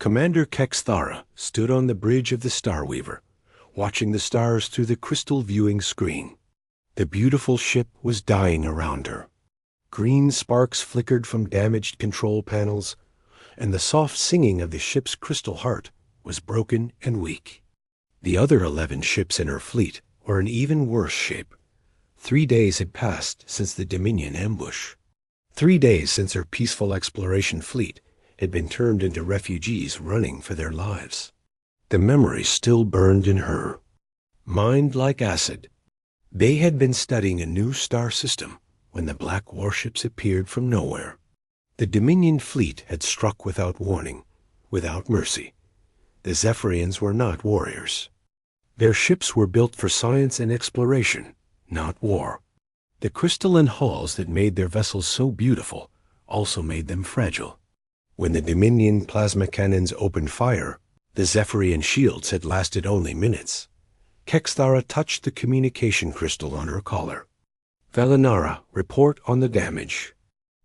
Commander Kexthara stood on the bridge of the Starweaver, watching the stars through the crystal viewing screen. The beautiful ship was dying around her. Green sparks flickered from damaged control panels, and the soft singing of the ship's crystal heart was broken and weak. The other 11 ships in her fleet were in even worse shape. 3 days had passed since the Dominion ambush. 3 days since her peaceful exploration fleet had been turned into refugees running for their lives. The memory still burned in her. Mined like acid, they had been studying a new star system when the black warships appeared from nowhere. The Dominion fleet had struck without warning, without mercy. The Zephyrians were not warriors. Their ships were built for science and exploration, not war. The crystalline hulls that made their vessels so beautiful also made them fragile. When the Dominion plasma cannons opened fire, the Zephyrian shields had lasted only minutes. Kexthara touched the communication crystal on her collar. "Valinara, report on the damage."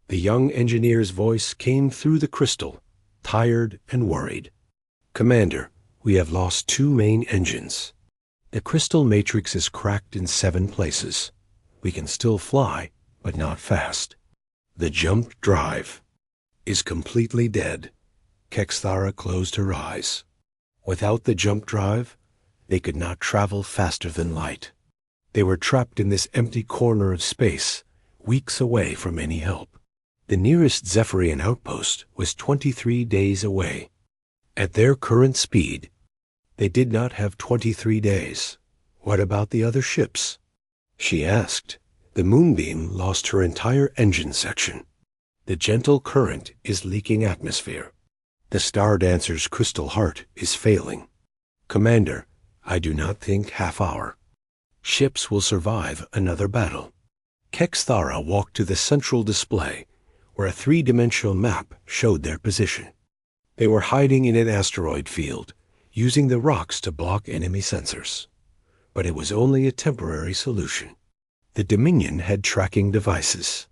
The young engineer's voice came through the crystal, tired and worried. "Commander, we have lost 2 main engines. The crystal matrix is cracked in 7 places. We can still fly, but not fast. The jump drive is completely dead." Kexthara closed her eyes. Without the jump drive, they could not travel faster than light. They were trapped in this empty corner of space, weeks away from any help. The nearest Zephyrian outpost was 23 days away. At their current speed, they did not have 23 days. What about the other ships? She asked. The moonbeam lost her entire engine section. The gentle current is leaking atmosphere. The Star Dancer's crystal heart is failing. "Commander, I do not think half-hour. Ships will survive another battle." Kexthara walked to the central display, where a 3-dimensional map showed their position. They were hiding in an asteroid field, using the rocks to block enemy sensors. But it was only a temporary solution. The Dominion had tracking devices.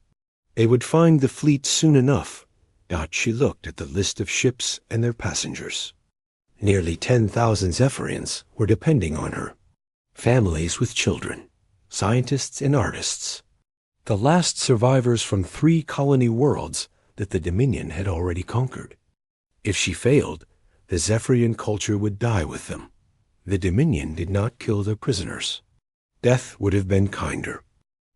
They would find the fleet soon enough. She looked at the list of ships and their passengers. Nearly 10,000 Zephyrians were depending on her. Families with children, scientists and artists. The last survivors from 3 colony worlds that the Dominion had already conquered. If she failed, the Zephyrian culture would die with them. The Dominion did not kill their prisoners. Death would have been kinder.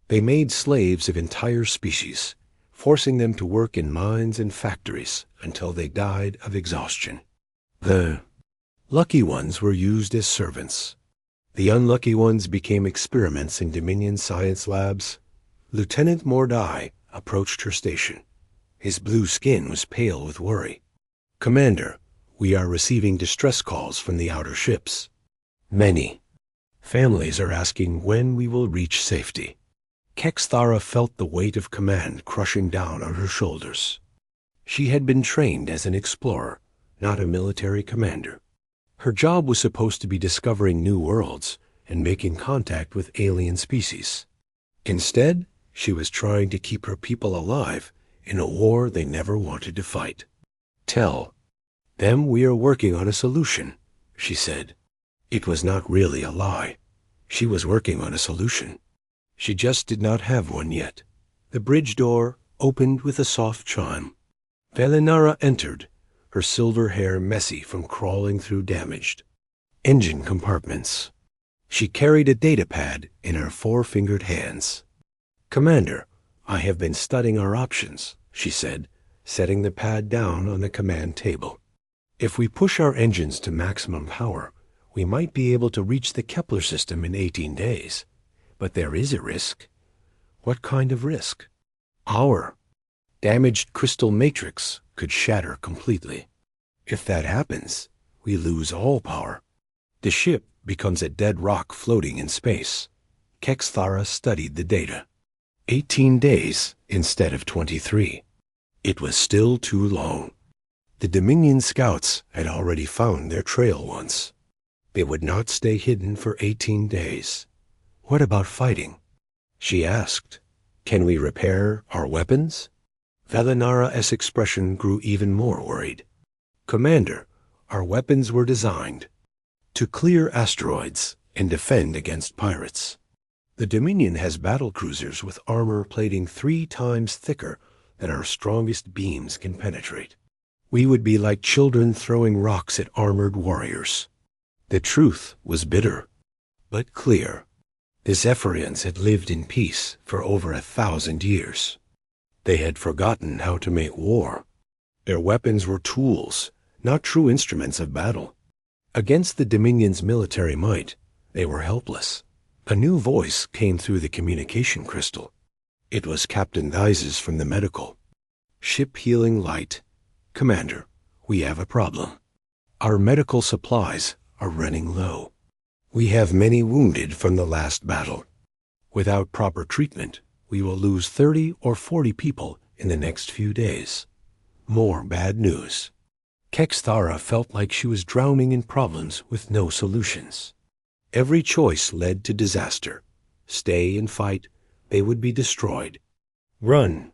They made slaves of entire species, forcing them to work in mines and factories until they died of exhaustion. The lucky ones were used as servants. The unlucky ones became experiments in Dominion science labs. Lieutenant Mordai approached her station. His blue skin was pale with worry. "Commander, we are receiving distress calls from the outer ships. Many. Families are asking when we will reach safety." Kexthara felt the weight of command crushing down on her shoulders. She had been trained as an explorer, not a military commander. Her job was supposed to be discovering new worlds and making contact with alien species. Instead, she was trying to keep her people alive in a war they never wanted to fight. "Tell them we are working on a solution," she said. It was not really a lie. She was working on a solution. She just did not have one yet. The bridge door opened with a soft chime. Valinara entered, her silver hair messy from crawling through damaged engine compartments. She carried a data pad in her 4-fingered hands. "Commander, I have been studying our options," she said, setting the pad down on the command table. "If we push our engines to maximum power, we might be able to reach the Kepler system in 18 days. But there is a risk." "What kind of risk?" "Our damaged crystal matrix could shatter completely. If that happens, we lose all power. The ship becomes a dead rock floating in space." Kexthara studied the data. 18 days instead of 23. It was still too long. The Dominion scouts had already found their trail once. They would not stay hidden for 18 days. "What about fighting?" she asked. "Can we repair our weapons?" Valinara's expression grew even more worried. "Commander, Our weapons were designed to clear asteroids and defend against pirates. The Dominion has battle cruisers with armor plating 3 times thicker than our strongest beams can penetrate. We would be like children throwing rocks at armored warriors. The truth was bitter, but clear. The Zephyrians had lived in peace for over 1,000 years. They had forgotten how to make war. Their weapons were tools, not true instruments of battle. Against the Dominion's military might, they were helpless. A new voice came through the communication crystal. It was Captain Thies's from the medical. Ship healing light. Commander, we have a problem. Our medical supplies are running low. We have many wounded from the last battle. Without proper treatment, we will lose 30 or 40 people in the next few days. More bad news. Kexthara felt like she was drowning in problems with no solutions. Every choice led to disaster. Stay and fight, they would be destroyed. Run,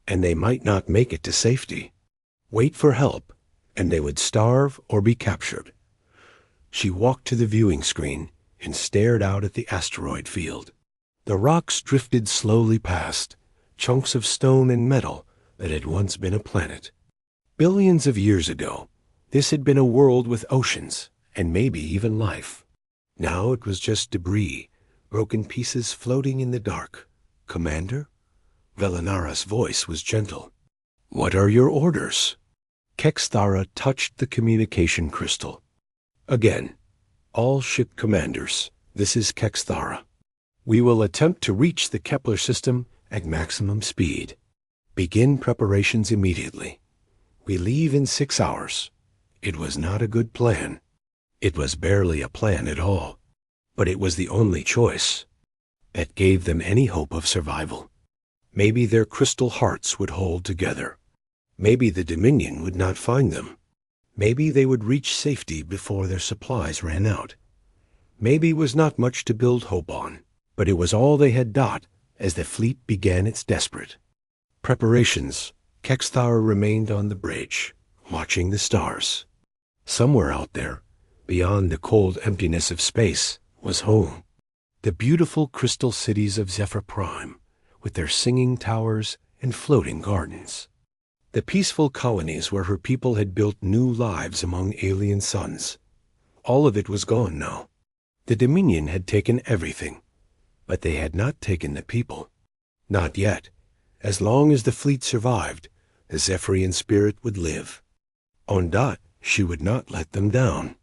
and they might not make it to safety. Wait for help, and they would starve or be captured. She walked to the viewing screen and stared out at the asteroid field. The rocks drifted slowly past, chunks of stone and metal that had once been a planet. Billions of years ago, this had been a world with oceans and maybe even life. Now it was just debris, broken pieces floating in the dark. Commander? Velinara's voice was gentle. What are your orders? Kexthara touched the communication crystal. Again, all ship commanders, this is Kexthara. We will attempt to reach the Kepler system at maximum speed. Begin preparations immediately. We leave in 6 hours. It was not a good plan. It was barely a plan at all, but it was the only choice that gave them any hope of survival. Maybe their crystal hearts would hold together. Maybe the Dominion would not find them. Maybe they would reach safety before their supplies ran out. Maybe it was not much to build hope on, but it was all they had got as the fleet began its desperate preparations. Kexthara remained on the bridge, watching the stars. Somewhere out there, beyond the cold emptiness of space, was home. The beautiful crystal cities of Zephyr Prime, with their singing towers and floating gardens. The peaceful colonies where her people had built new lives among alien suns. All of it was gone now. The Dominion had taken everything, but they had not taken the people. Not yet. As long as the fleet survived, the Zephyrian spirit would live. Ondat, she would not let them down.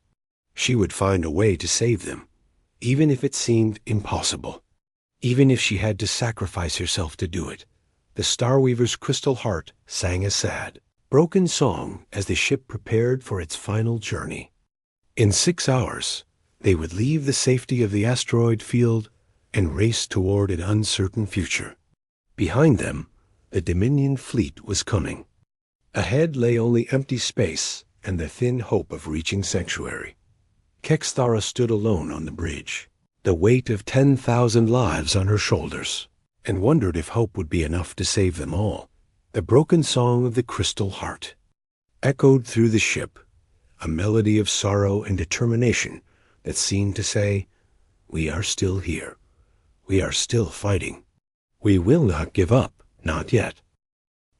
She would find a way to save them, even if it seemed impossible. Even if she had to sacrifice herself to do it. The Starweaver's crystal heart sang a sad, broken song as the ship prepared for its final journey. In 6 hours, they would leave the safety of the asteroid field and race toward an uncertain future. Behind them, the Dominion fleet was coming. Ahead lay only empty space and the thin hope of reaching sanctuary. Kexthara stood alone on the bridge, the weight of 10,000 lives on her shoulders, and wondered if hope would be enough to save them all. The broken song of the crystal heart echoed through the ship, a melody of sorrow and determination that seemed to say, "We are still here. We are still fighting. We will not give up, not yet."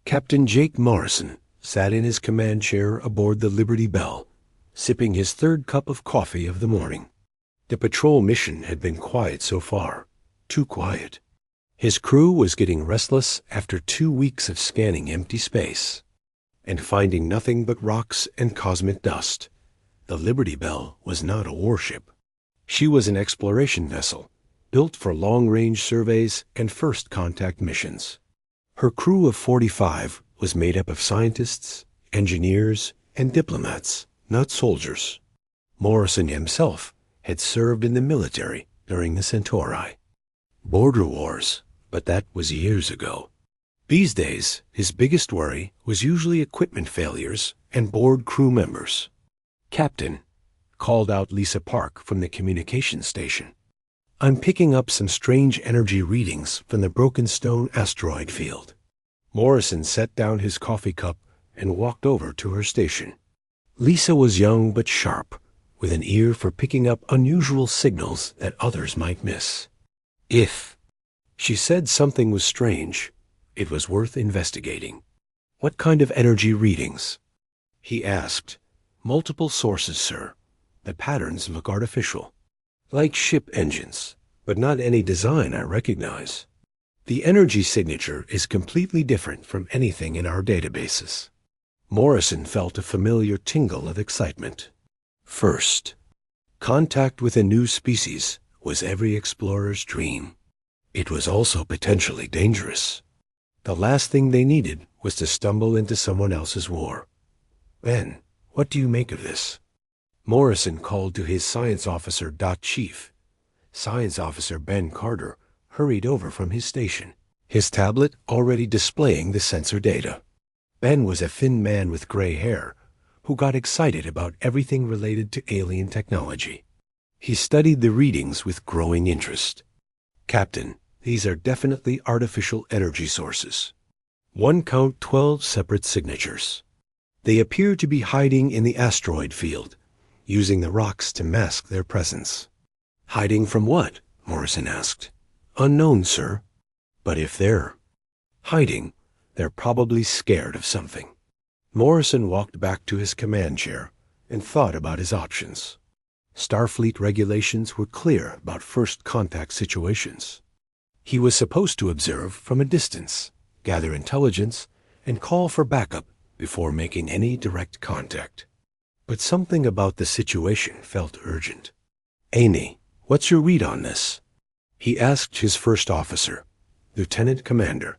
Captain Jake Morrison sat in his command chair aboard the Liberty Bell, sipping his 3rd cup of coffee of the morning. The patrol mission had been quiet so far, too quiet. His crew was getting restless after 2 weeks of scanning empty space and finding nothing but rocks and cosmic dust. The Liberty Bell was not a warship. She was an exploration vessel, built for long-range surveys and first contact missions. Her crew of 45 was made up of scientists, engineers, and diplomats, not soldiers. Morrison himself had served in the military during the Centauri. Border wars, but that was years ago. These days, his biggest worry was usually equipment failures and bored crew members. "Captain," called out Lisa Park from the communications station. "I'm picking up some strange energy readings from the Broken Stone asteroid field." Morrison set down his coffee cup and walked over to her station. Lisa was young but sharp, with an ear for picking up unusual signals that others might miss. If she said something was strange, it was worth investigating. What kind of energy readings? He asked. Multiple sources, sir. The patterns look artificial. Like ship engines, but not any design I recognize. The energy signature is completely different from anything in our databases. Morrison felt a familiar tingle of excitement. First, contact with a new species was every explorer's dream. It was also potentially dangerous. The last thing they needed was to stumble into someone else's war. Ben, what do you make of this? Morrison called to his science officer. Chief. Science Officer Ben Carter hurried over from his station, his tablet already displaying the sensor data. Ben was a thin man with gray hair who got excited about everything related to alien technology. He studied the readings with growing interest. Captain, these are definitely artificial energy sources. One count 12 separate signatures. They appear to be hiding in the asteroid field, using the rocks to mask their presence. Hiding from what? Morrison asked. Unknown, sir. But if they're hiding, they're probably scared of something. Morrison walked back to his command chair and thought about his options. Starfleet regulations were clear about first contact situations. He was supposed to observe from a distance, gather intelligence, and call for backup before making any direct contact. But something about the situation felt urgent. Amy, what's your read on this? He asked his first officer, Lieutenant Commander.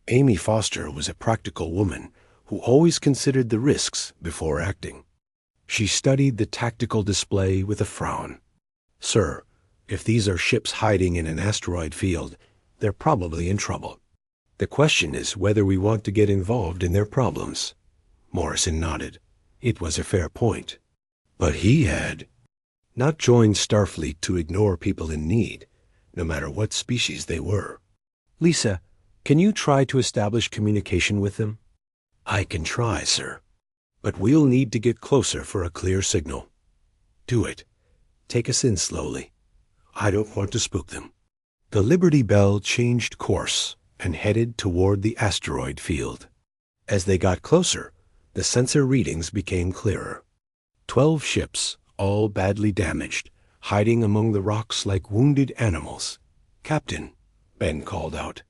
Amy Foster was a practical woman who always considered the risks before acting. She studied the tactical display with a frown. Sir, if these are ships hiding in an asteroid field, they're probably in trouble. The question is whether we want to get involved in their problems. Morrison nodded. It was a fair point. But he had not joined Starfleet to ignore people in need, no matter what species they were. Lisa, can you try to establish communication with them? I can try, sir. But we'll need to get closer for a clear signal. Do it. Take us in slowly. I don't want to spook them. The Liberty Bell changed course and headed toward the asteroid field. As they got closer, the sensor readings became clearer. 12 ships, all badly damaged, hiding among the rocks like wounded animals. Captain, Ben called out.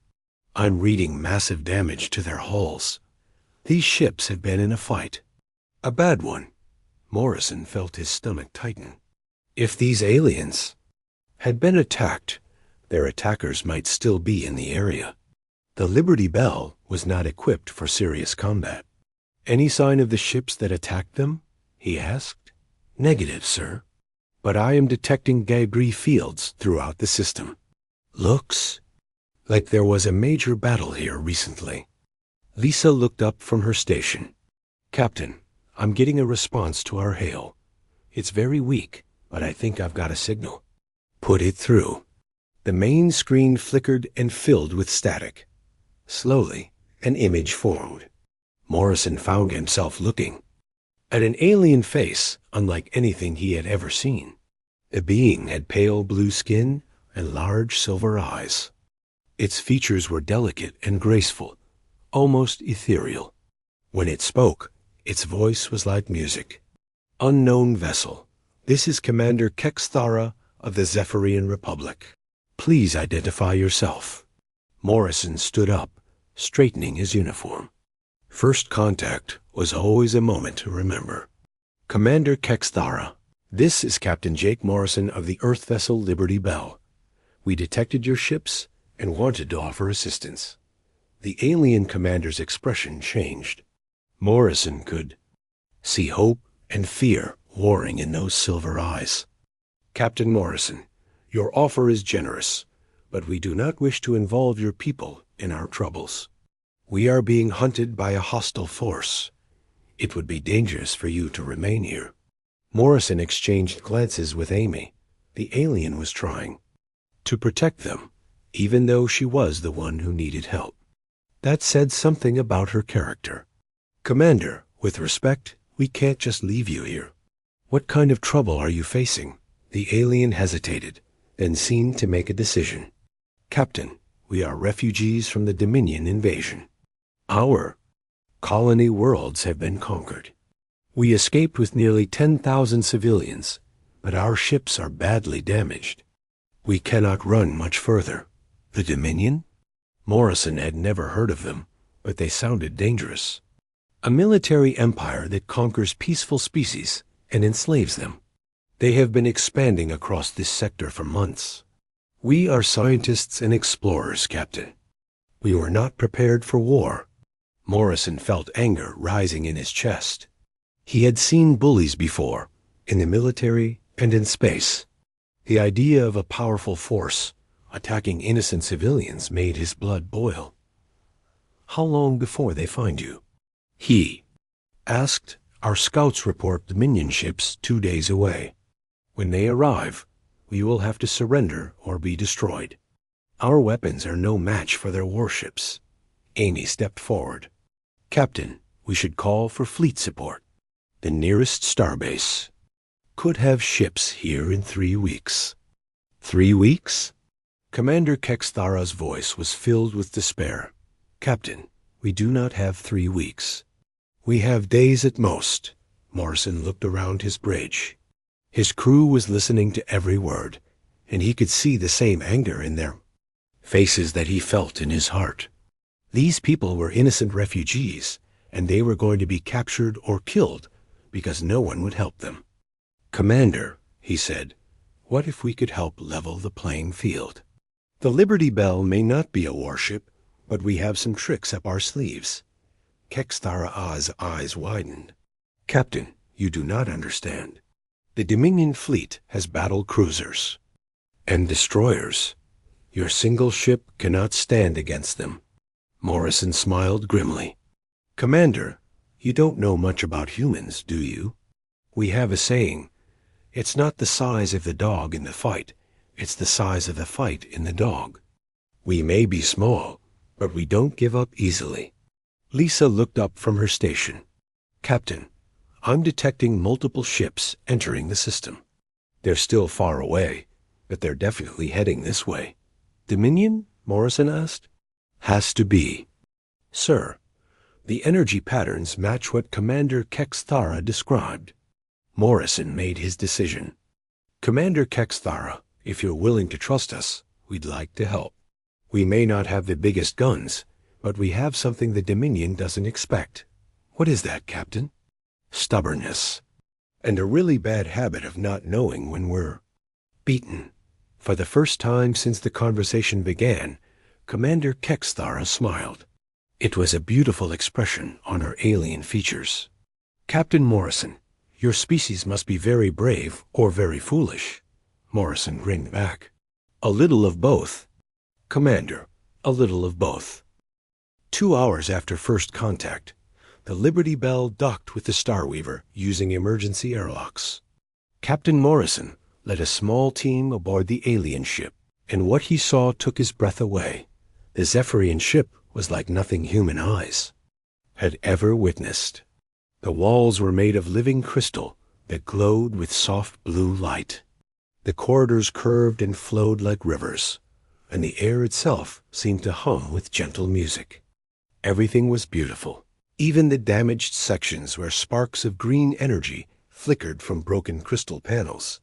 I'm reading massive damage to their hulls. These ships have been in a fight. A bad one. Morrison felt his stomach tighten. If these aliens had been attacked, their attackers might still be in the area. The Liberty Bell was not equipped for serious combat. Any sign of the ships that attacked them? He asked. Negative, sir. But I am detecting debris fields throughout the system. Looks like there was a major battle here recently. Lisa looked up from her station. Captain, I'm getting a response to our hail. It's very weak, but I think I've got a signal. Put it through. The main screen flickered and filled with static. Slowly, an image formed. Morrison found himself looking at an alien face unlike anything he had ever seen. The being had pale blue skin and large silver eyes. Its features were delicate and graceful, almost ethereal. When it spoke, its voice was like music. Unknown vessel. This is Commander Kexthara of the Zephyrian Republic. Please identify yourself. Morrison stood up, straightening his uniform. First contact was always a moment to remember. Commander Kexthara, this is Captain Jake Morrison of the Earth vessel Liberty Bell. We detected your ships and wanted to offer assistance. The alien commander's expression changed. Morrison could see hope and fear warring in those silver eyes. Captain Morrison, your offer is generous, but we do not wish to involve your people in our troubles. We are being hunted by a hostile force. It would be dangerous for you to remain here. Morrison exchanged glances with Amy. The alien was trying to protect them, even though she was the one who needed help. That said something about her character. Commander, with respect, We can't just leave you here. What kind of trouble are you facing? The alien hesitated, then seemed to make a decision. Captain, we are refugees from the Dominion invasion. Our colony worlds have been conquered. We escaped with nearly 10,000 civilians, but our ships are badly damaged. We cannot run much further. The Dominion? Morrison had never heard of them, but they sounded dangerous. A military empire that conquers peaceful species and enslaves them. They have been expanding across this sector for months. We are scientists and explorers, Captain. We were not prepared for war. Morrison felt anger rising in his chest. He had seen bullies before, in the military and in space. The idea of a powerful force attacking innocent civilians made his blood boil. How long before they find you? He asked. Our scouts report Dominion ships 2 days away. When they arrive, we will have to surrender or be destroyed. Our weapons are no match for their warships. Amy stepped forward. Captain, we should call for fleet support. The nearest starbase could have ships here in 3 weeks. 3 weeks? Commander Kexthara's voice was filled with despair. Captain, we do not have 3 weeks. We have days at most. Morrison looked around his bridge. His crew was listening to every word, and he could see the same anger in their faces that he felt in his heart. These people were innocent refugees, and they were going to be captured or killed because no one would help them. Commander, he said, what if we could help level the playing field? The Liberty Bell may not be a warship, but we have some tricks up our sleeves. Kexthara's eyes widened. Captain, you do not understand. The Dominion fleet has battle cruisers and destroyers. Your single ship cannot stand against them. Morrison smiled grimly. Commander, you don't know much about humans, do you? We have a saying, it's not the size of the dog in the fight, it's the size of the fight in the dog. We may be small, but we don't give up easily. Lisa looked up from her station. Captain, I'm detecting multiple ships entering the system. They're still far away, but they're definitely heading this way. Dominion? Morrison asked. Has to be. Sir, the energy patterns match what Commander Kexthara described. Morrison made his decision. Commander Kexthara, if you're willing to trust us, we'd like to help. We may not have the biggest guns, but we have something the Dominion doesn't expect. What is that, Captain? Stubbornness. And a really bad habit of not knowing when we're beaten. For the first time since the conversation began, Commander Kexthara smiled. It was a beautiful expression on her alien features. Captain Morrison, your species must be very brave or very foolish. Morrison grinned back. A little of both. Commander, a little of both. 2 hours after first contact, the Liberty Bell docked with the Starweaver using emergency airlocks. Captain Morrison led a small team aboard the alien ship, and what he saw took his breath away. The Zephyrian ship was like nothing human eyes had ever witnessed. The walls were made of living crystal that glowed with soft blue light. The corridors curved and flowed like rivers, and the air itself seemed to hum with gentle music. Everything was beautiful, even the damaged sections where sparks of green energy flickered from broken crystal panels.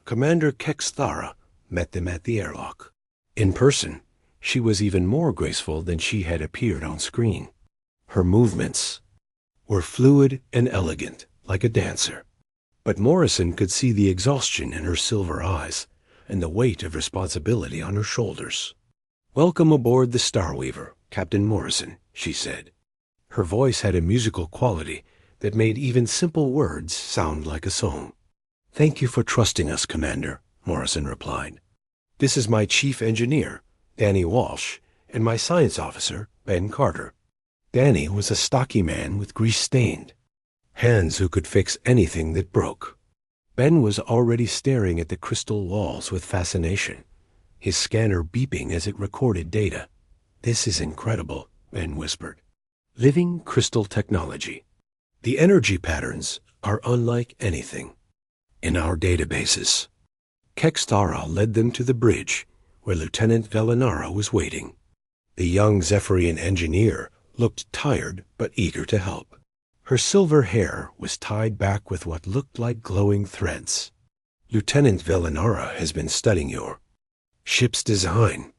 Commander Kexthara met them at the airlock. In person, she was even more graceful than she had appeared on screen. Her movements were fluid and elegant, like a dancer. But Morrison could see the exhaustion in her silver eyes and the weight of responsibility on her shoulders. Welcome aboard the Starweaver, Captain Morrison, she said. Her voice had a musical quality that made even simple words sound like a song. Thank you for trusting us, Commander, Morrison replied. This is my chief engineer, Danny Walsh, and my science officer, Ben Carter. Danny was a stocky man with grease-stained hands who could fix anything that broke. Ben was already staring at the crystal walls with fascination, his scanner beeping as it recorded data. This is incredible, Ben whispered. Living crystal technology. The energy patterns are unlike anything in our databases. Kexthara led them to the bridge where Lieutenant Velinara was waiting. The young Zephyrian engineer looked tired but eager to help. Her silver hair was tied back with what looked like glowing threads. Lieutenant Velinara has been studying your ship's design,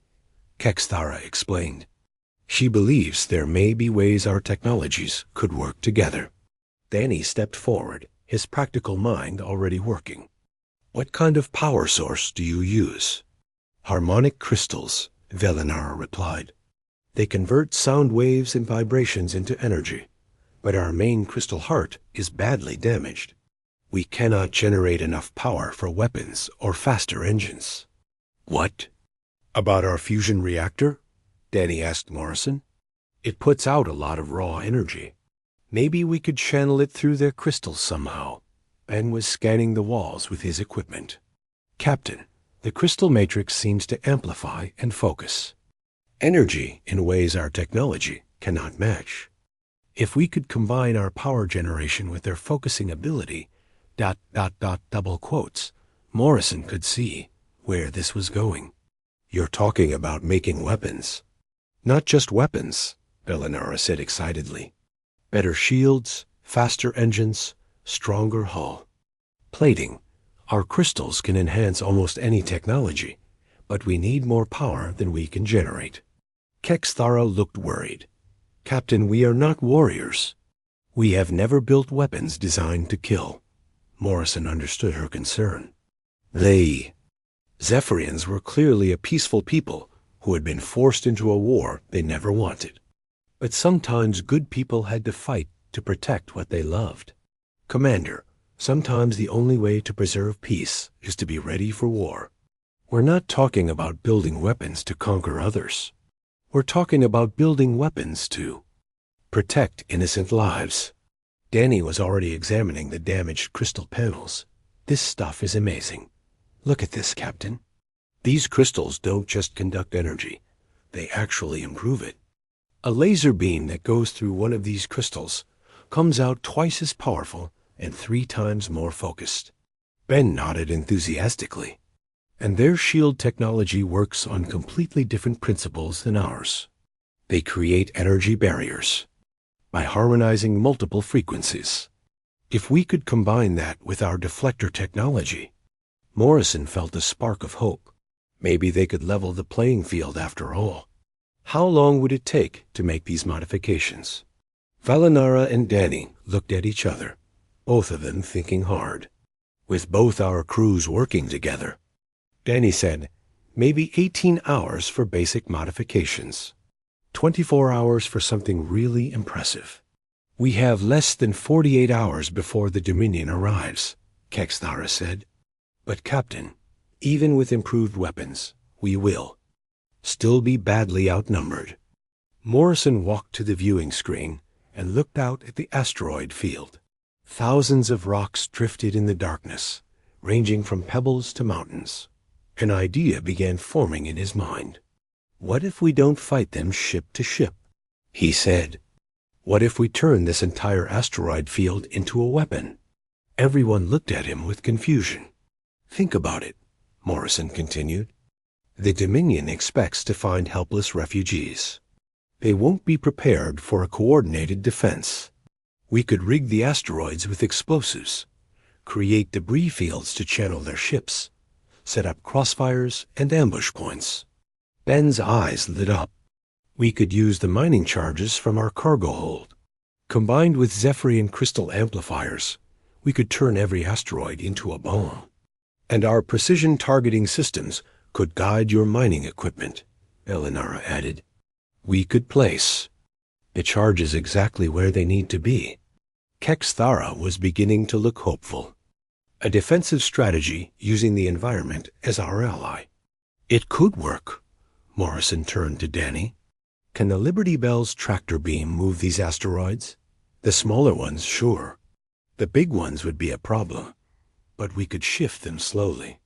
Kexthara explained. She believes there may be ways our technologies could work together. Danny stepped forward, his practical mind already working. What kind of power source do you use? Harmonic crystals, Velinara replied. They convert sound waves and vibrations into energy, but our main crystal heart is badly damaged. We cannot generate enough power for weapons or faster engines. What? About our fusion reactor? Danny asked Morrison. It puts out a lot of raw energy. Maybe we could channel it through their crystals somehow. Ben was scanning the walls with his equipment. Captain, the crystal matrix seems to amplify and focus energy in ways our technology cannot match. If we could combine our power generation with their focusing ability, ... double quotes, Morrison could see where this was going. You're talking about making weapons. Not just weapons, Velinara said excitedly. Better shields, faster engines, stronger hull. Plating. Our crystals can enhance almost any technology, but we need more power than we can generate. Kexthara looked worried. Captain, we are not warriors. We have never built weapons designed to kill. Morrison understood her concern. Zephyrians were clearly a peaceful people who had been forced into a war they never wanted. But sometimes good people had to fight to protect what they loved. Commander, sometimes the only way to preserve peace is to be ready for war. We're not talking about building weapons to conquer others. We're talking about building weapons to protect innocent lives. Danny was already examining the damaged crystal panels. This stuff is amazing. Look at this, Captain. These crystals don't just conduct energy. They actually improve it. A laser beam that goes through one of these crystals comes out twice as powerful and 3 times more focused. Ben nodded enthusiastically. And their shield technology works on completely different principles than ours. They create energy barriers by harmonizing multiple frequencies. If we could combine that with our deflector technology, Morrison felt a spark of hope. Maybe they could level the playing field after all. How long would it take to make these modifications? Velinara and Danny looked at each other, both of them thinking hard. With both our crews working together, Danny said, maybe 18 hours for basic modifications. 24 hours for something really impressive. We have less than 48 hours before the Dominion arrives, Kexthara said. But Captain, even with improved weapons, we will still be badly outnumbered. Morrison walked to the viewing screen and looked out at the asteroid field. Thousands of rocks drifted in the darkness, ranging from pebbles to mountains. An idea began forming in his mind. What if we don't fight them ship to ship? He said. What if we turn this entire asteroid field into a weapon? Everyone looked at him with confusion. Think about it, Morrison continued. The Dominion expects to find helpless refugees. They won't be prepared for a coordinated defense. We could rig the asteroids with explosives, create debris fields to channel their ships, set up crossfires and ambush points. Ben's eyes lit up. We could use the mining charges from our cargo hold. Combined with Zephyrian crystal amplifiers, we could turn every asteroid into a bomb. And our precision targeting systems could guide your mining equipment, Velinara added. We could place the charges exactly where they need to be. Kexthara was beginning to look hopeful. A defensive strategy using the environment as our ally. It could work. Morrison turned to Danny. Can the Liberty Bell's tractor beam move these asteroids? The smaller ones, sure. The big ones would be a problem, but we could shift them slowly.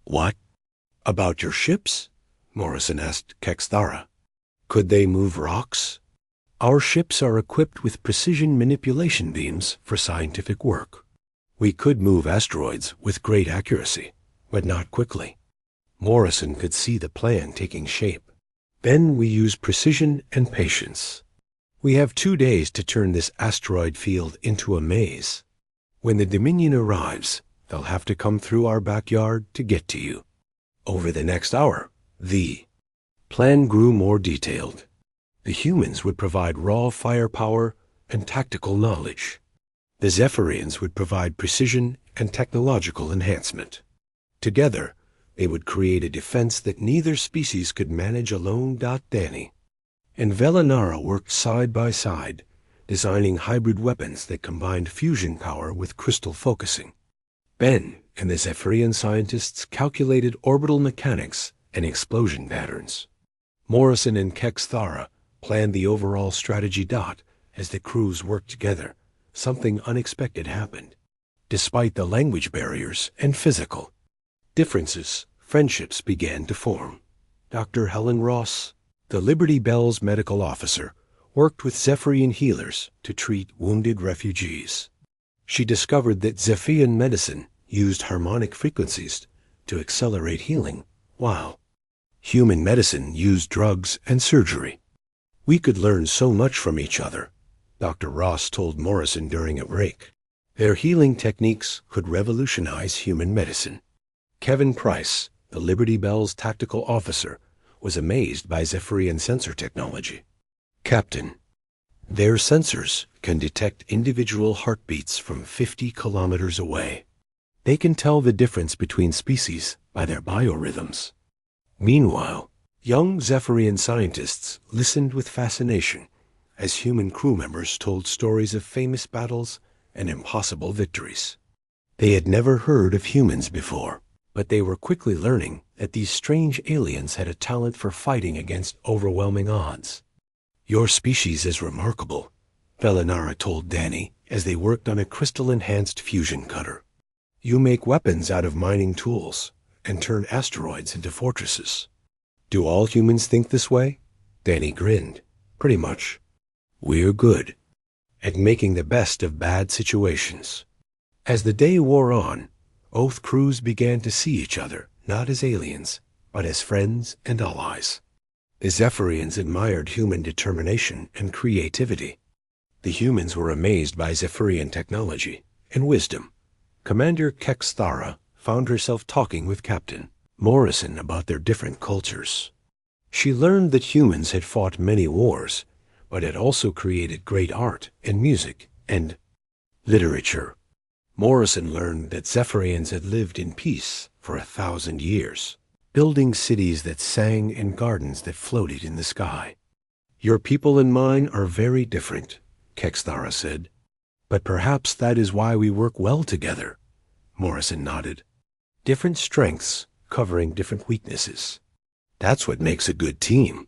What? About your ships? Morrison asked Kexthara. Could they move rocks? Our ships are equipped with precision manipulation beams for scientific work. We could move asteroids with great accuracy, but not quickly. Morrison could see the plan taking shape. Then we use precision and patience. We have 2 days to turn this asteroid field into a maze. When the Dominion arrives, they'll have to come through our backyard to get to you. Over the next hour, the plan grew more detailed. The humans would provide raw firepower and tactical knowledge. The Zephyrians would provide precision and technological enhancement. Together, they would create a defense that neither species could manage alone. Danny and Velinara worked side by side, designing hybrid weapons that combined fusion power with crystal focusing. Ben and the Zephyrian scientists calculated orbital mechanics and explosion patterns. Morrison and Kexthara planned the overall strategy. As the crews worked together, something unexpected happened. Despite the language barriers and physical differences, friendships began to form. Dr. Helen Ross, the Liberty Bell's medical officer, worked with Zephyrian healers to treat wounded refugees. She discovered that Zephyrian medicine used harmonic frequencies to accelerate healing, while human medicine used drugs and surgery. We could learn so much from each other, Dr. Ross told Morrison during a break. Their healing techniques could revolutionize human medicine. Kevin Price, the Liberty Bell's tactical officer, was amazed by Zephyrian sensor technology. Captain, their sensors can detect individual heartbeats from 50 kilometers away. They can tell the difference between species by their biorhythms. Meanwhile, young Zephyrian scientists listened with fascination as human crew members told stories of famous battles and impossible victories. They had never heard of humans before, but they were quickly learning that these strange aliens had a talent for fighting against overwhelming odds. Your species is remarkable, Velinara told Danny as they worked on a crystal-enhanced fusion cutter. You make weapons out of mining tools and turn asteroids into fortresses. Do all humans think this way? Danny grinned. Pretty much. We're good at making the best of bad situations. As the day wore on, both crews began to see each other not as aliens, but as friends and allies. The Zephyrians admired human determination and creativity. The humans were amazed by Zephyrian technology and wisdom. Commander Kexthara found herself talking with Captain Morrison about their different cultures. She learned that humans had fought many wars, but had also created great art and music and literature. Morrison learned that Zephyrians had lived in peace for 1,000 years, building cities that sang and gardens that floated in the sky. Your people and mine are very different, Kexthara said. But perhaps that is why we work well together, Morrison nodded. Different strengths covering different weaknesses. That's what makes a good team.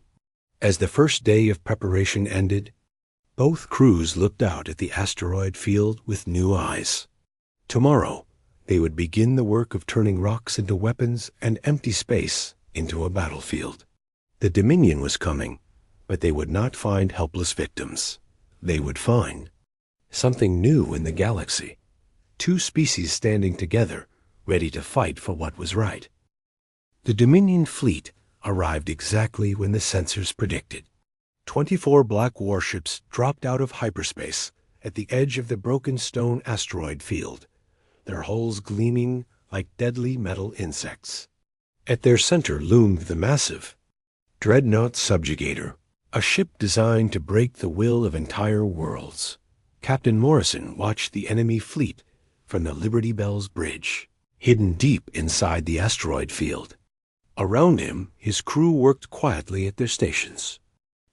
As the first day of preparation ended, both crews looked out at the asteroid field with new eyes. Tomorrow, they would begin the work of turning rocks into weapons and empty space into a battlefield. The Dominion was coming, but they would not find helpless victims. They would find something new in the galaxy. Two species standing together, ready to fight for what was right. The Dominion fleet arrived exactly when the sensors predicted. 24 black warships dropped out of hyperspace at the edge of the broken stone asteroid field, their hulls gleaming like deadly metal insects. At their center loomed the massive Dreadnought Subjugator, a ship designed to break the will of entire worlds. Captain Morrison watched the enemy fleet from the Liberty Bell's bridge, hidden deep inside the asteroid field. Around him, his crew worked quietly at their stations.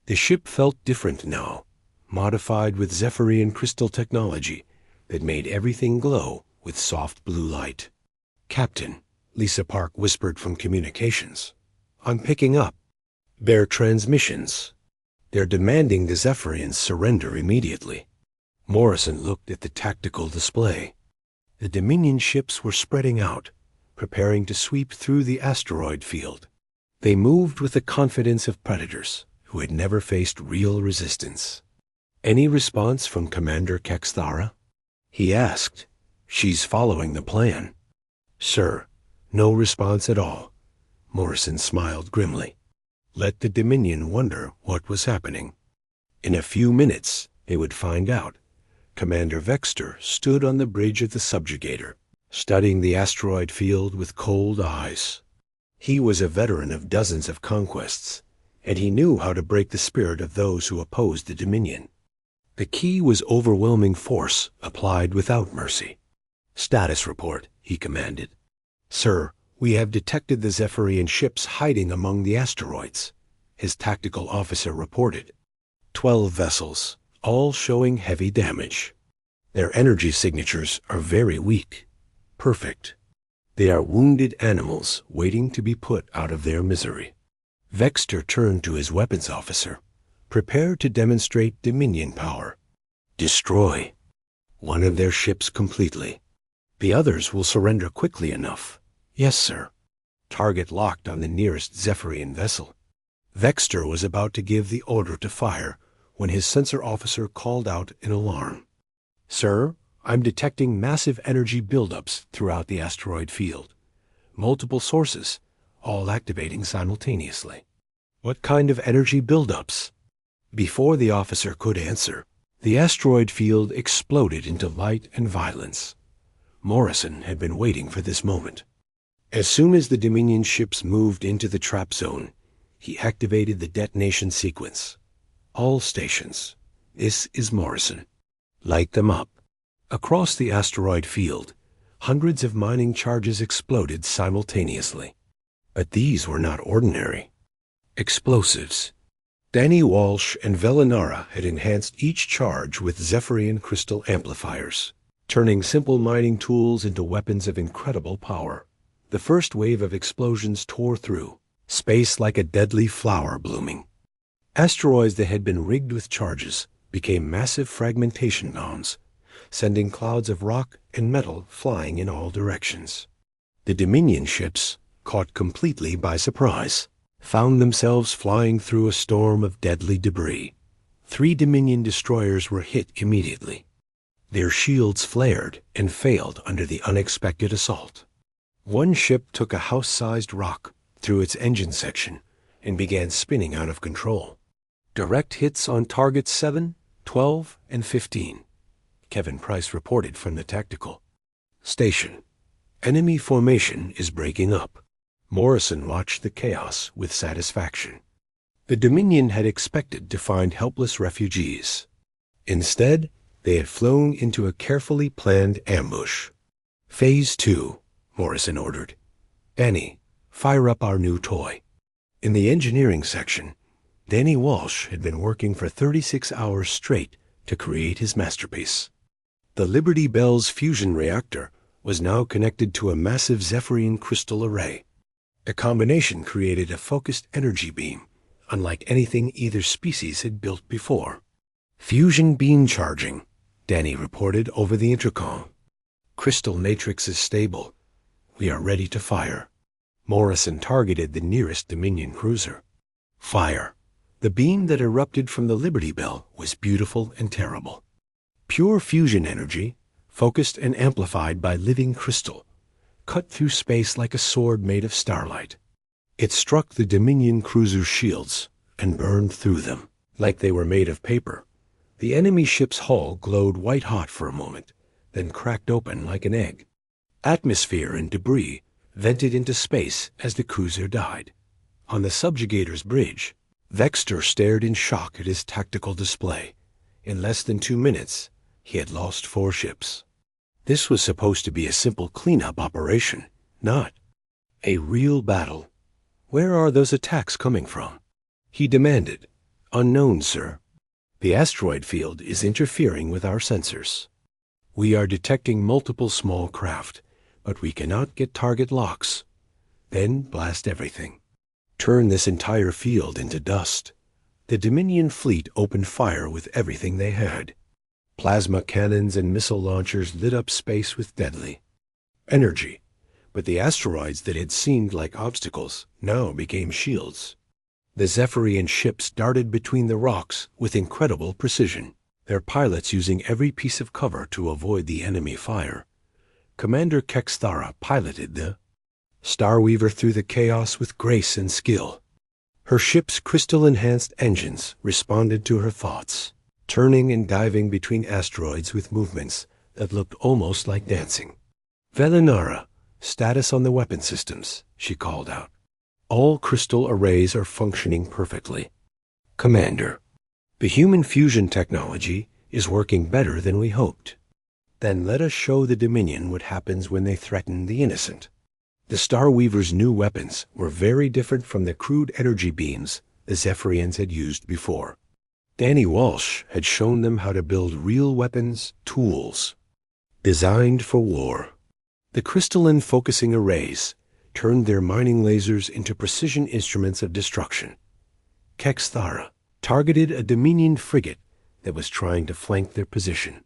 The ship felt different now, modified with Zephyrian crystal technology that made everything glow with soft blue light. Captain, Lisa Park whispered from communications. I'm picking up their transmissions. They're demanding the Zephyrians surrender immediately. Morrison looked at the tactical display. The Dominion ships were spreading out, preparing to sweep through the asteroid field. They moved with the confidence of predators who had never faced real resistance. Any response from Commander Kexthara? He asked. She's following the plan. Sir, no response at all. Morrison smiled grimly. Let the Dominion wonder what was happening. In a few minutes, they would find out. Commander Vexter stood on the bridge of the subjugator, studying the asteroid field with cold eyes. He was a veteran of dozens of conquests, and he knew how to break the spirit of those who opposed the Dominion. The key was overwhelming force applied without mercy. Status report, he commanded. Sir, we have detected the Zephyrian ships hiding among the asteroids, his tactical officer reported. 12 vessels, all showing heavy damage. Their energy signatures are very weak. Perfect. They are wounded animals waiting to be put out of their misery. Vexter turned to his weapons officer, prepared to demonstrate Dominion power. Destroy one of their ships completely. The others will surrender quickly enough. Yes, sir. Target locked on the nearest Zephyrian vessel. Vexter was about to give the order to fire when his sensor officer called out in alarm. Sir, I'm detecting massive energy buildups throughout the asteroid field. Multiple sources, all activating simultaneously. What kind of energy buildups? Before the officer could answer, the asteroid field exploded into light and violence. Morrison had been waiting for this moment. As soon as the Dominion ships moved into the trap zone, he activated the detonation sequence. All stations, this is Morrison. Light them up. Across the asteroid field, hundreds of mining charges exploded simultaneously. But these were not ordinary. Explosives. Danny Walsh and Velinara had enhanced each charge with Zephyrian crystal amplifiers, turning simple mining tools into weapons of incredible power. The first wave of explosions tore through, space like a deadly flower blooming. Asteroids that had been rigged with charges became massive fragmentation bombs, sending clouds of rock and metal flying in all directions. The Dominion ships, caught completely by surprise, found themselves flying through a storm of deadly debris. 3 Dominion destroyers were hit immediately. Their shields flared and failed under the unexpected assault. One ship took a house-sized rock through its engine section and began spinning out of control. Direct hits on targets 7, 12, and 15. Kevin Price reported from the tactical station. Enemy formation is breaking up. Morrison watched the chaos with satisfaction. The Dominion had expected to find helpless refugees. Instead, they had flown into a carefully planned ambush. Phase 2, Morrison ordered. Danny, fire up our new toy. In the engineering section, Danny Walsh had been working for 36 hours straight to create his masterpiece. The Liberty Bell's fusion reactor was now connected to a massive Zephyrian crystal array. The combination created a focused energy beam, unlike anything either species had built before. Fusion beam charging, Danny reported over the intercom. Crystal matrix is stable. We are ready to fire. Morrison targeted the nearest Dominion cruiser. Fire. The beam that erupted from the Liberty Bell was beautiful and terrible. Pure fusion energy, focused and amplified by living crystal, cut through space like a sword made of starlight. It struck the Dominion cruiser's shields and burned through them like they were made of paper. The enemy ship's hull glowed white-hot for a moment, then cracked open like an egg. Atmosphere and debris vented into space as the cruiser died. On the subjugator's bridge, Vexter stared in shock at his tactical display. In less than 2 minutes, he had lost 4 ships. This was supposed to be a simple cleanup operation, not a real battle. Where are those attacks coming from? He demanded. Unknown, sir. The asteroid field is interfering with our sensors. We are detecting multiple small craft, but we cannot get target locks. Then blast everything. Turn this entire field into dust. The Dominion fleet opened fire with everything they had. Plasma cannons and missile launchers lit up space with deadly energy, but the asteroids that had seemed like obstacles now became shields. The Zephyrian ships darted between the rocks with incredible precision. their pilots using every piece of cover to avoid the enemy fire. Commander Kexthara piloted the Starweaver through the chaos with grace and skill. Her ship's crystal-enhanced engines responded to her thoughts, turning and diving between asteroids with movements that looked almost like dancing. "Velinara, status on the weapon systems," she called out. "All crystal arrays are functioning perfectly. Commander, the human fusion technology is working better than we hoped. Then let us show the Dominion what happens when they threaten the innocent." The Starweaver's new weapons were very different from the crude energy beams the Zephyrians had used before. Danny Walsh had shown them how to build real weapons, tools, designed for war. The crystalline focusing arrays turned their mining lasers into precision instruments of destruction. Kexthara targeted a Dominion frigate that was trying to flank their position.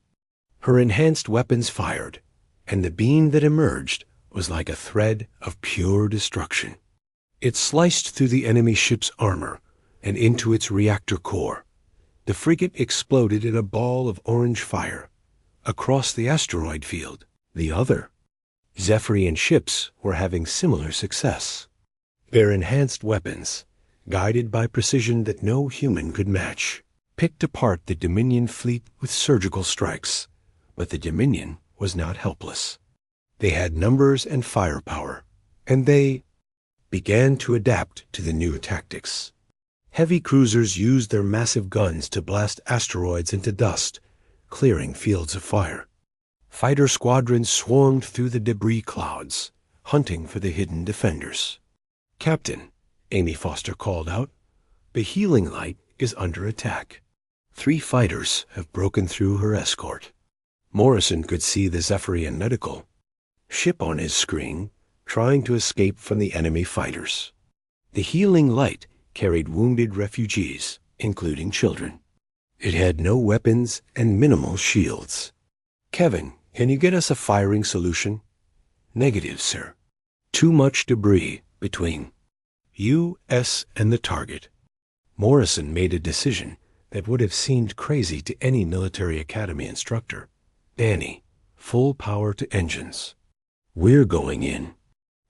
Her enhanced weapons fired, and the beam that emerged was like a thread of pure destruction. It sliced through the enemy ship's armor and into its reactor core. The frigate exploded in a ball of orange fire. Across the asteroid field, the other Zephyrian ships were having similar success. Their enhanced weapons, guided by precision that no human could match, picked apart the Dominion fleet with surgical strikes. But the Dominion was not helpless. They had numbers and firepower, and they began to adapt to the new tactics. Heavy cruisers used their massive guns to blast asteroids into dust, clearing fields of fire. Fighter squadrons swarmed through the debris clouds, hunting for the hidden defenders. "Captain," Amy Foster called out, "the healing light is under attack. 3 fighters have broken through her escort." Morrison could see the Zephyrian medical ship on his screen, trying to escape from the enemy fighters. The healing light carried wounded refugees, including children. It had no weapons and minimal shields. "Kevin, can you get us a firing solution?" "Negative, sir. Too much debris between U.S. and the target." Morrison made a decision that would have seemed crazy to any military academy instructor. "Danny, full power to engines. We're going in."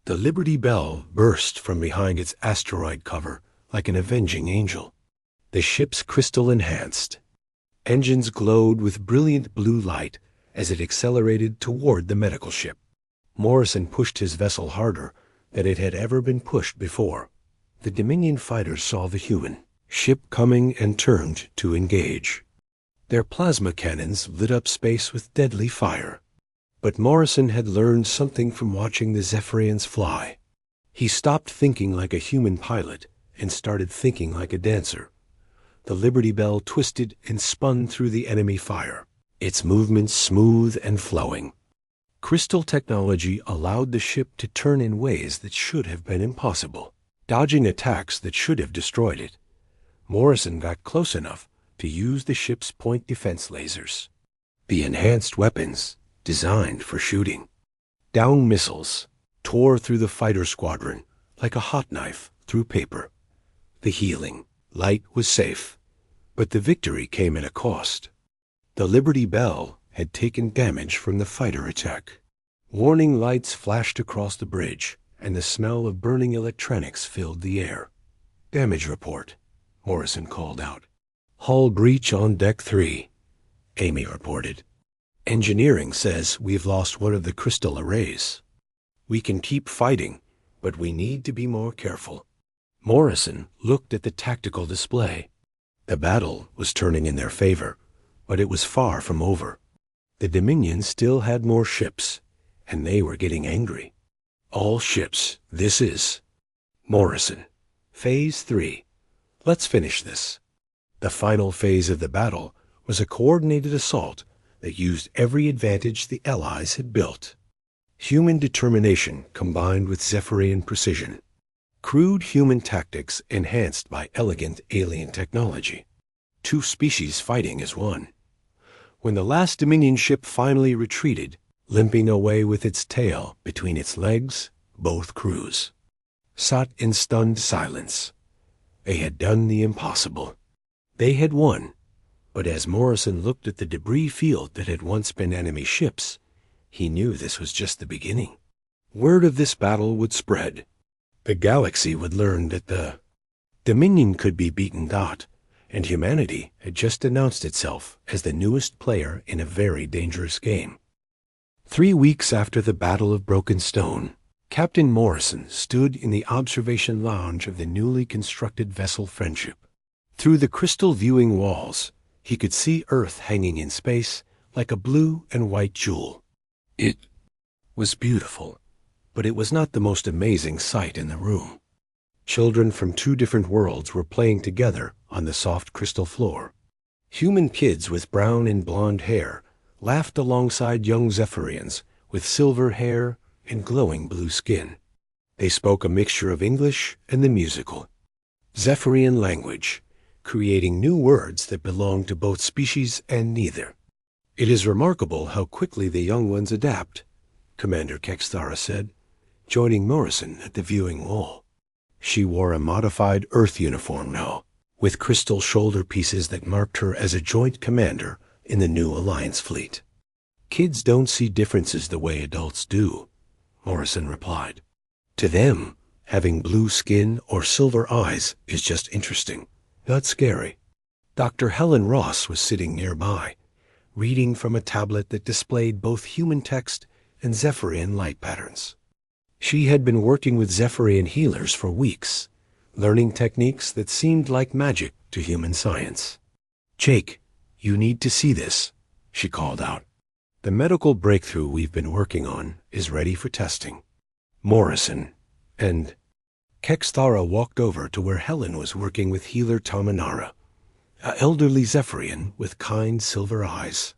The Liberty Bell burst from behind its asteroid cover like an avenging angel. The ship's crystal-enhanced engines glowed with brilliant blue light as it accelerated toward the medical ship. Morrison pushed his vessel harder than it had ever been pushed before. The Dominion fighters saw the human ship coming and turned to engage. Their plasma cannons lit up space with deadly fire. But Morrison had learned something from watching the Zephyrians fly. He stopped thinking like a human pilot and started thinking like a dancer. The Liberty Bell twisted and spun through the enemy fire, its movements smooth and flowing. Crystal technology allowed the ship to turn in ways that should have been impossible, dodging attacks that should have destroyed it. Morrison got close enough to use the ship's point defense lasers, the enhanced weapons designed for shooting. Down missiles tore through the fighter squadron like a hot knife through paper. The healing light was safe, but the victory came at a cost. The Liberty Bell had taken damage from the fighter attack. Warning lights flashed across the bridge, and the smell of burning electronics filled the air. "Damage report," Morrison called out. "Hull breach on Deck 3, Amy reported. "Engineering says we've lost one of the crystal arrays. We can keep fighting, but we need to be more careful." Morrison looked at the tactical display. The battle was turning in their favor, but it was far from over. The Dominion still had more ships, and they were getting angry. "All ships, this is Morrison. Phase 3. Let's finish this." The final phase of the battle was a coordinated assault that used every advantage the Allies had built. Human determination combined with Zephyrian precision. Crude human tactics enhanced by elegant alien technology. 2 species fighting as one. When the last Dominion ship finally retreated, limping away with its tail between its legs, both crews sat in stunned silence. They had done the impossible. They had won, But as Morrison looked at the debris field that had once been enemy ships, he knew this was just the beginning. Word of this battle would spread. The galaxy would learn that the Dominion could be beaten out, and humanity had just announced itself as the newest player in a very dangerous game. 3 weeks after the Battle of Broken Stone, Captain Morrison stood in the observation lounge of the newly constructed vessel Friendship. Through the crystal viewing walls, he could see Earth hanging in space like a blue and white jewel. It was beautiful, but it was not the most amazing sight in the room. Children from 2 different worlds were playing together on the soft crystal floor. Human kids with brown and blonde hair laughed alongside young Zephyrians with silver hair and glowing blue skin. They spoke a mixture of English and the musical Zephyrian language, creating new words that belonged to both species and neither. It is remarkable how quickly the young ones adapt, Commander Kexthara said, joining Morrison at the viewing wall. She wore a modified Earth uniform now, with crystal shoulder pieces that marked her as a joint commander in the new Alliance fleet. Kids don't see differences the way adults do, Morrison replied. To them, having blue skin or silver eyes is just interesting, not scary. Dr. Helen Ross was sitting nearby, reading from a tablet that displayed both human text and Zephyrian light patterns. She had been working with Zephyrian healers for weeks, learning techniques that seemed like magic to human science. "Jake, you need to see this," she called out. "The medical breakthrough we've been working on is ready for testing." Morrison and Kexthara walked over to where Helen was working with healer Tamanara, an elderly Zephyrian with kind silver eyes.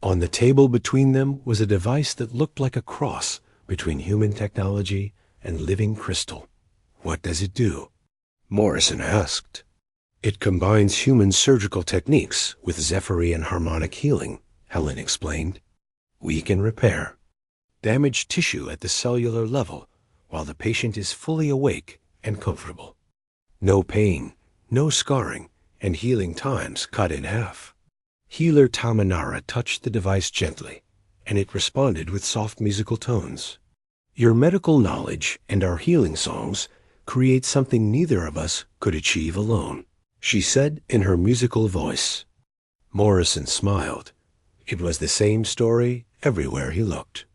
On the table between them was a device that looked like a cross between human technology and living crystal. "What does it do?" Morrison asked. "It combines human surgical techniques with Zephyrian harmonic healing," Helen explained. "We can repair damaged tissue at the cellular level while the patient is fully awake and comfortable. No pain, no scarring, and healing times cut in half." Healer Tamanara touched the device gently, and it responded with soft musical tones. "Your medical knowledge and our healing songs create something neither of us could achieve alone," she said in her musical voice. Morrison smiled. It was the same story everywhere he looked.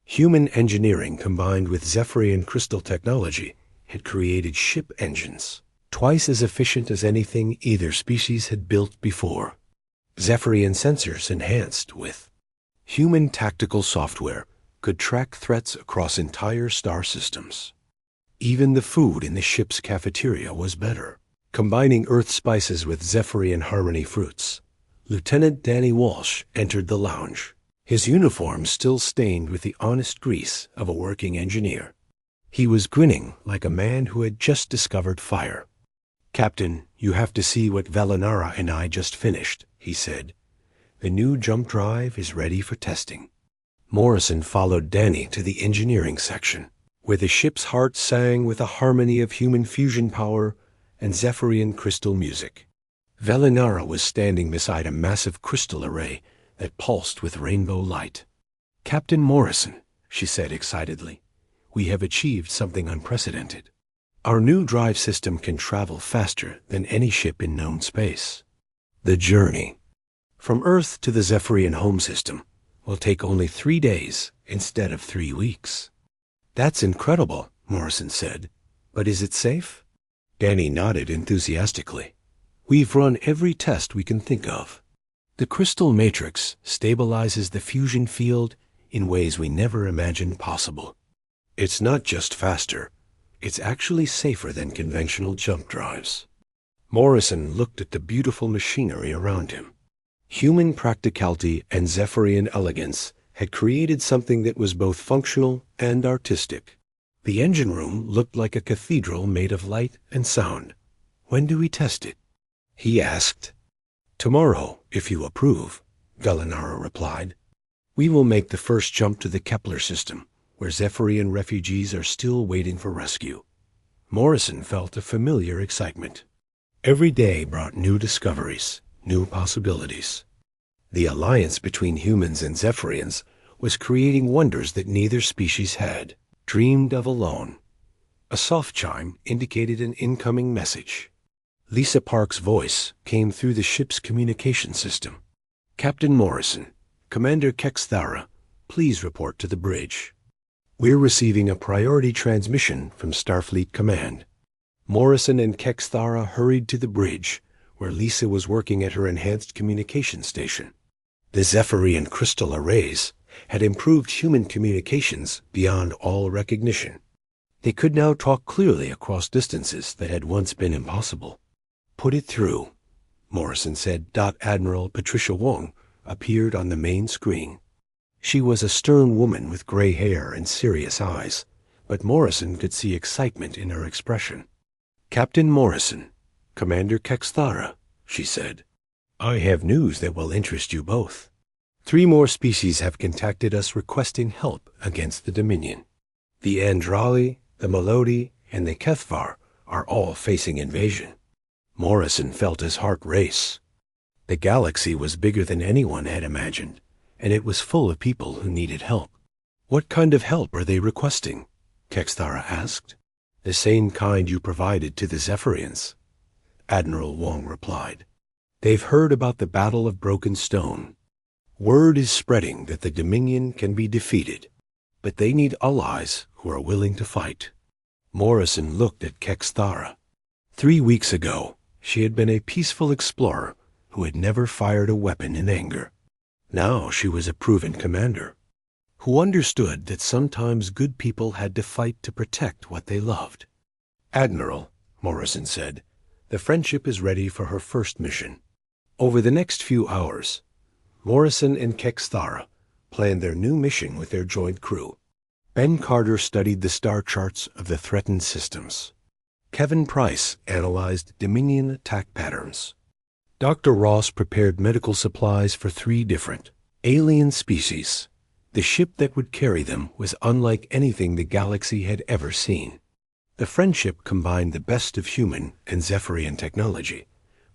Human engineering combined with Zephyrian crystal technology had created ship engines, twice as efficient as anything either species had built before. Zephyrian sensors enhanced with human tactical software could track threats across entire star systems. Even the food in the ship's cafeteria was better. Combining Earth spices with Zephyrian harmony fruits, Lieutenant Danny Walsh entered the lounge, his uniform still stained with the honest grease of a working engineer. He was grinning like a man who had just discovered fire. "Captain, you have to see what Velinara and I just finished," he said. "The new jump drive is ready for testing." Morrison followed Danny to the engineering section, where the ship's heart sang with a harmony of human fusion power and Zephyrian crystal music. Velinara was standing beside a massive crystal array that pulsed with rainbow light. "Captain Morrison," she said excitedly, "we have achieved something unprecedented. Our new drive system can travel faster than any ship in known space. The journey from Earth to the Zephyrian home system will take only 3 days instead of 3 weeks." "That's incredible," Morrison said. "But is it safe?" Danny nodded enthusiastically. "We've run every test we can think of. The crystal matrix stabilizes the fusion field in ways we never imagined possible. It's not just faster, it's actually safer than conventional jump drives." Morrison looked at the beautiful machinery around him. Human practicality and Zephyrian elegance had created something that was both functional and artistic. The engine room looked like a cathedral made of light and sound. "When do we test it?" he asked. "Tomorrow, if you approve," Velinara replied. "We will make the first jump to the Kepler system, where Zephyrian refugees are still waiting for rescue." Morrison felt a familiar excitement. Every day brought new discoveries, new possibilities. The alliance between humans and Zephyrians was creating wonders that neither species had dreamed of alone. A soft chime indicated an incoming message. Lisa Park's voice came through the ship's communication system. "Captain Morrison, Commander Kexthara, please report to the bridge. We're receiving a priority transmission from Starfleet Command." Morrison and Kexthara hurried to the bridge, where Lisa was working at her enhanced communication station. The Zephyrian crystal arrays had improved human communications beyond all recognition. They could now talk clearly across distances that had once been impossible. "Put it through," Morrison said. Admiral Patricia Wong appeared on the main screen. She was a stern woman with gray hair and serious eyes, but Morrison could see excitement in her expression. "Captain Morrison, Commander Kexthara," she said. "I have news that will interest you both. 3 more species have contacted us requesting help against the Dominion. The Andrali, the Melody, and the Kethvar are all facing invasion." Morrison felt his heart race. The galaxy was bigger than anyone had imagined, and it was full of people who needed help. "What kind of help are they requesting?" Kexthara asked. "The same kind you provided to the Zephyrians," Admiral Wong replied. "They've heard about the Battle of Broken Stone. Word is spreading that the Dominion can be defeated, but they need allies who are willing to fight." Morrison looked at Kexthara. 3 weeks ago, she had been a peaceful explorer who had never fired a weapon in anger. Now she was a proven commander, who understood that sometimes good people had to fight to protect what they loved. "Admiral," Morrison said, "the Friendship is ready for her first mission." Over the next few hours, Morrison and Kexthara planned their new mission with their joint crew. Ben Carter studied the star charts of the threatened systems. Kevin Price analyzed Dominion attack patterns. Dr. Ross prepared medical supplies for 3 different alien species. The ship that would carry them was unlike anything the galaxy had ever seen. The Friendship combined the best of human and Zephyrian technology,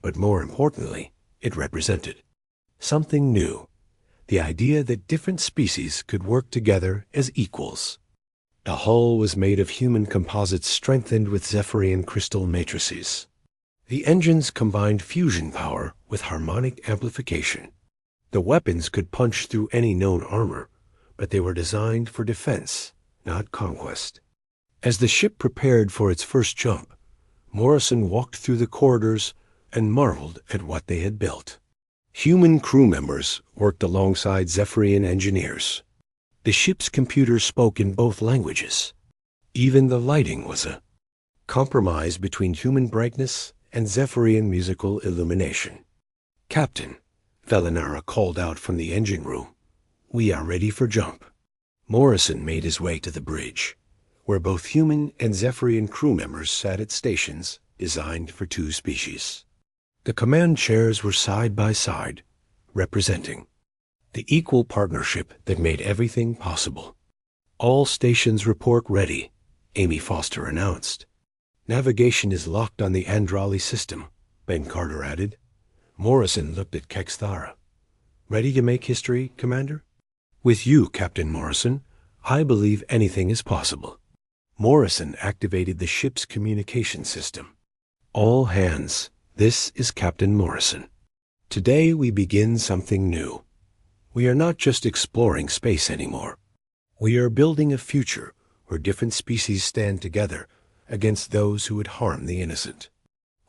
but more importantly, it represented something new, the idea that different species could work together as equals. The hull was made of human composites strengthened with Zephyrian crystal matrices. The engines combined fusion power with harmonic amplification. The weapons could punch through any known armor, but they were designed for defense, not conquest. As the ship prepared for its first jump, Morrison walked through the corridors and marveled at what they had built. Human crew members worked alongside Zephyrian engineers. The ship's computer spoke in both languages. Even the lighting was a compromise between human brightness and Zephyrian musical illumination. "Captain," Velinara called out from the engine room, "we are ready for jump." Morrison made his way to the bridge, where both human and Zephyrian crew members sat at stations designed for 2 species. The command chairs were side by side, representing the equal partnership that made everything possible. "All stations report ready," Amy Foster announced. "Navigation is locked on the Andrali system," Ben Carter added. Morrison looked at Kexthara. "Ready to make history, Commander?" "With you, Captain Morrison, I believe anything is possible." Morrison activated the ship's communication system. "All hands. This is Captain Morrison. Today we begin something new. We are not just exploring space anymore. We are building a future where different species stand together against those who would harm the innocent.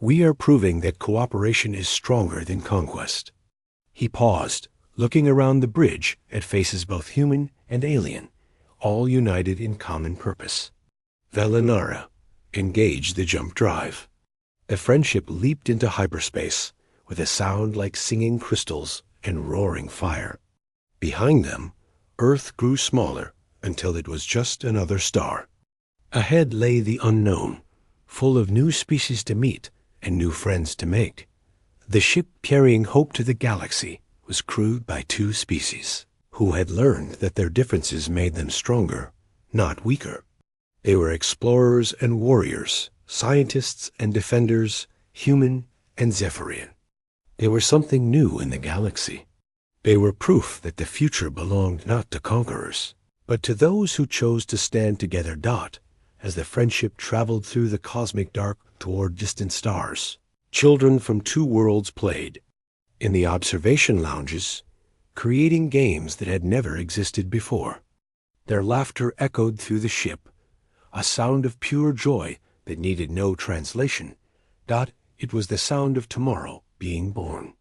We are proving that cooperation is stronger than conquest." He paused, looking around the bridge at faces both human and alien, all united in common purpose. "Velinara, engage the jump drive." The Friendship leaped into hyperspace with a sound like singing crystals and roaring fire. Behind them, Earth grew smaller until it was just another star. Ahead lay the unknown, full of new species to meet and new friends to make. The ship carrying hope to the galaxy was crewed by 2 species, who had learned that their differences made them stronger, not weaker. They were explorers and warriors, scientists and defenders, human and Zephyrian. They were something new in the galaxy. They were proof that the future belonged not to conquerors, but to those who chose to stand together. As the friendship traveled through the cosmic dark toward distant stars, children from two worlds played in the observation lounges, creating games that had never existed before. Their laughter echoed through the ship, a sound of pure joy that needed no translation. It was the sound of tomorrow being born.